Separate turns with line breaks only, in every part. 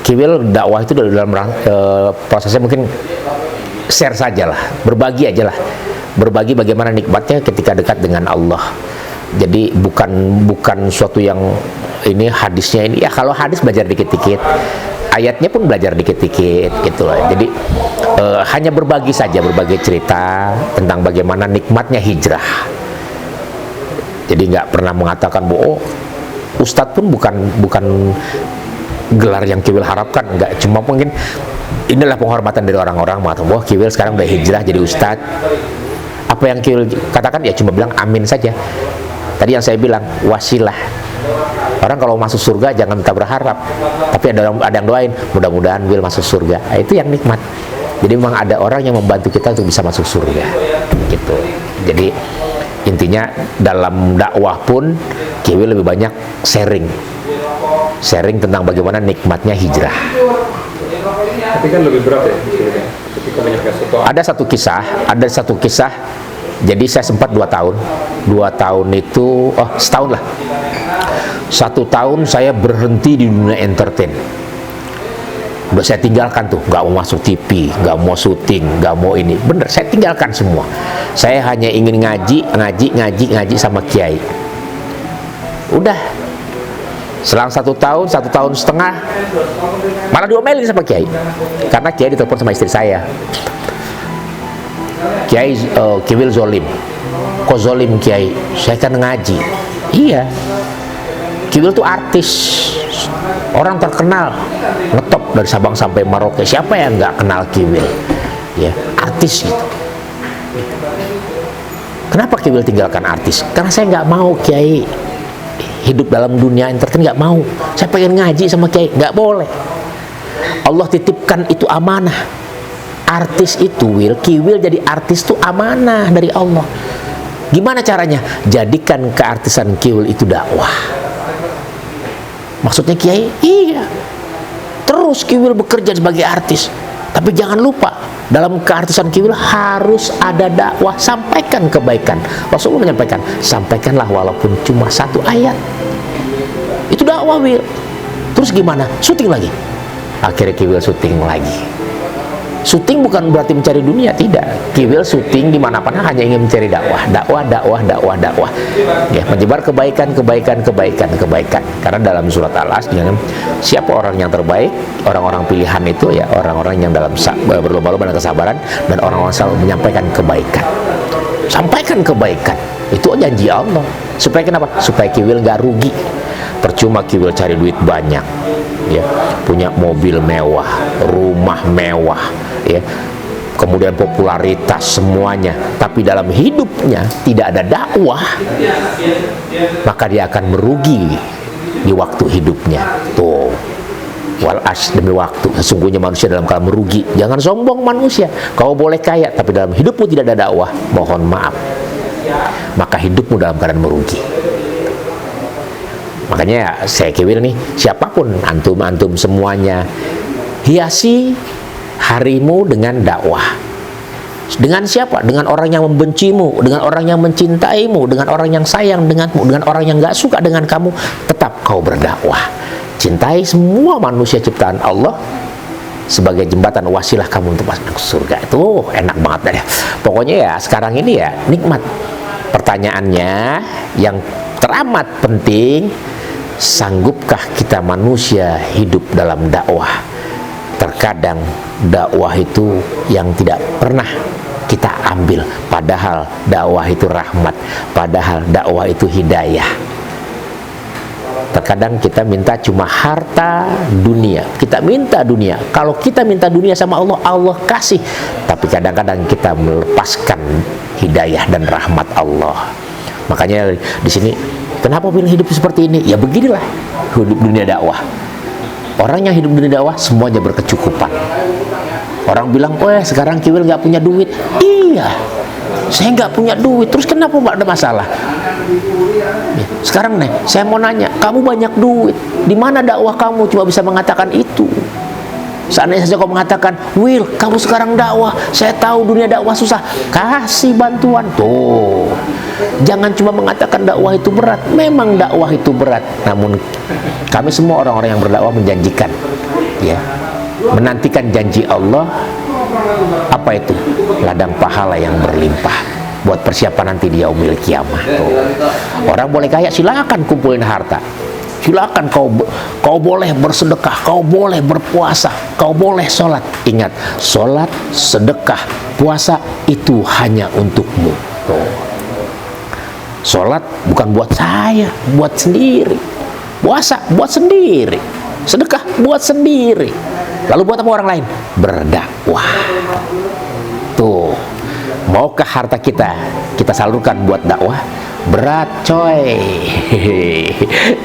Kiwil dakwah itu dalam prosesnya mungkin share saja lah, berbagi aja lah, berbagi bagaimana nikmatnya ketika dekat dengan Allah. Jadi bukan suatu yang ini hadisnya ini ya, kalau hadis belajar dikit-dikit, ayatnya pun belajar dikit-dikit gitu loh. Jadi hanya berbagi saja, berbagi cerita tentang bagaimana nikmatnya hijrah. Jadi nggak pernah mengatakan bahwa ustadz pun bukan gelar yang Kiwil harapkan, enggak, cuma mungkin inilah penghormatan dari orang-orang mengatakan wah Kiwil sekarang udah hijrah jadi ustadz. Apa yang Kiwil katakan ya cuma bilang amin saja. Tadi yang saya bilang wasilah. Orang kalau masuk surga jangan minta berharap, tapi ada yang doain mudah-mudahan Will masuk surga. Nah, itu yang nikmat. Jadi memang ada orang yang membantu kita untuk bisa masuk surga gitu. Jadi intinya dalam dakwah pun Kiwil lebih banyak sharing tentang bagaimana nikmatnya hijrah.
Tapi kan lebih berat ya ketika menyelesaikan sesuatu.
Ada satu kisah. Jadi saya sempat 2 tahun itu, setahun lah. 1 tahun saya berhenti di dunia entertain. Udah saya tinggalkan tuh, nggak mau masuk TV, nggak mau syuting, nggak mau ini. Bener, saya tinggalkan semua. Saya hanya ingin ngaji sama kiai. Udah. Selang 1 tahun setengah, malah diomelin sama kiai. Karena kiai ditelepon sama istri saya. Kiai Kiwil zolim. Kok zolim Kiai? Saya kan ngaji. Iya. Kiwil tuh artis, orang terkenal, ngetop dari Sabang sampai Merauke. Siapa yang nggak kenal Kiwil? Ya, artis gitu. Kenapa Kiwil tinggalkan artis? Karena saya nggak mau Kiai hidup dalam dunia entertain, nggak mau. Saya pengen ngaji sama Kiai, nggak boleh. Allah titipkan itu amanah. Artis itu Kiwil jadi artis tuh amanah dari Allah. Gimana caranya? Jadikan keartisan Kiwil itu dakwah. Maksudnya Kiai? Iya. Terus Kiwil bekerja sebagai artis. Tapi jangan lupa, dalam keartisan Kiwil harus ada dakwah. Sampaikan kebaikan. Rasulullah menyampaikan, sampaikanlah walaupun cuma 1 ayat. Itu dakwah Wil. Terus gimana? Syuting lagi. Akhirnya Kiwil syuting lagi. Syuting bukan berarti mencari dunia, tidak. Kiwil syuting di mana-mana hanya ingin mencari dakwah. Ya, menyebar kebaikan. Karena dalam surat Al-As siapa orang yang terbaik? Orang-orang pilihan itu ya orang-orang yang dalam berlomba-lomba dengan kesabaran dan orang-orang selalu menyampaikan kebaikan. Sampaikan kebaikan. Itu janji Allah. Supaya kenapa? Supaya Kiwil nggak rugi. Percuma Kiwil cari duit banyak. Ya, punya mobil mewah, rumah mewah, ya, kemudian popularitas semuanya, tapi dalam hidupnya tidak ada dakwah, maka dia akan merugi di waktu hidupnya. Tuh, wal as demi waktu, sesungguhnya manusia dalam keadaan merugi. Jangan sombong manusia, kau boleh kaya, tapi dalam hidupmu tidak ada dakwah, mohon maaf, maka hidupmu dalam keadaan merugi. Makanya saya Kiwil nih, siapapun antum semuanya, hiasi harimu dengan dakwah. Dengan siapa? Dengan orang yang membencimu, dengan orang yang mencintaimu, dengan orang yang sayang denganmu, dengan orang yang gak suka dengan kamu, tetap kau berdakwah. Cintai semua manusia ciptaan Allah sebagai jembatan wasilah kamu untuk masuk ke surga. Itu enak banget ya. Pokoknya ya sekarang ini ya nikmat. Pertanyaannya yang teramat penting, sanggupkah kita manusia hidup dalam dakwah? Terkadang dakwah itu yang tidak pernah kita ambil, padahal dakwah itu rahmat, padahal dakwah itu hidayah. Terkadang kita minta cuma harta dunia, kita minta dunia. Kalau kita minta dunia sama Allah, Allah kasih. Tapi kadang-kadang kita melepaskan hidayah dan rahmat Allah. Makanya di sini, kenapa pilih hidup seperti ini? Ya beginilah hidup dunia dakwah. Orang yang hidup dunia dakwah semuanya berkecukupan. Orang bilang, oh ya sekarang Kiwil nggak punya duit. Iya, saya nggak punya duit. Terus kenapa ada masalah? Ya, sekarang nih, saya mau nanya, kamu banyak duit, di mana dakwah kamu? Cuma bisa mengatakan itu. Seandainya saja kau mengatakan, Will, kamu sekarang dakwah, saya tahu dunia dakwah susah, kasih bantuan. Tuh, jangan cuma mengatakan dakwah itu berat. Memang dakwah itu berat, namun kami semua orang-orang yang berdakwah menjanjikan ya, menantikan janji Allah. Apa itu? Ladang pahala yang berlimpah buat persiapan nanti di yaumil kiamah. Tuh. Orang boleh kaya, silakan kumpulin harta. Silakan kau boleh bersedekah, kau boleh berpuasa, kau boleh sholat. Ingat, sholat, sedekah, puasa itu hanya untukmu. Tuh. Sholat bukan buat saya, buat sendiri. Puasa buat sendiri. Sedekah buat sendiri. Lalu buat apa orang lain? Berdakwah. Tuh, maukah harta kita salurkan buat dakwah? Berat coy.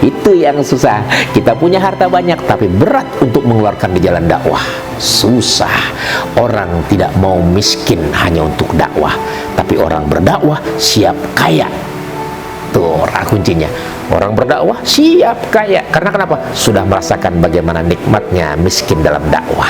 Itu yang susah. Kita punya harta banyak tapi berat untuk mengeluarkan di jalan dakwah. Susah. Orang tidak mau miskin hanya untuk dakwah, tapi orang berdakwah siap kaya. Tuh kuncinya. Orang berdakwah siap kaya. Karena kenapa? Sudah merasakan bagaimana nikmatnya miskin dalam dakwah.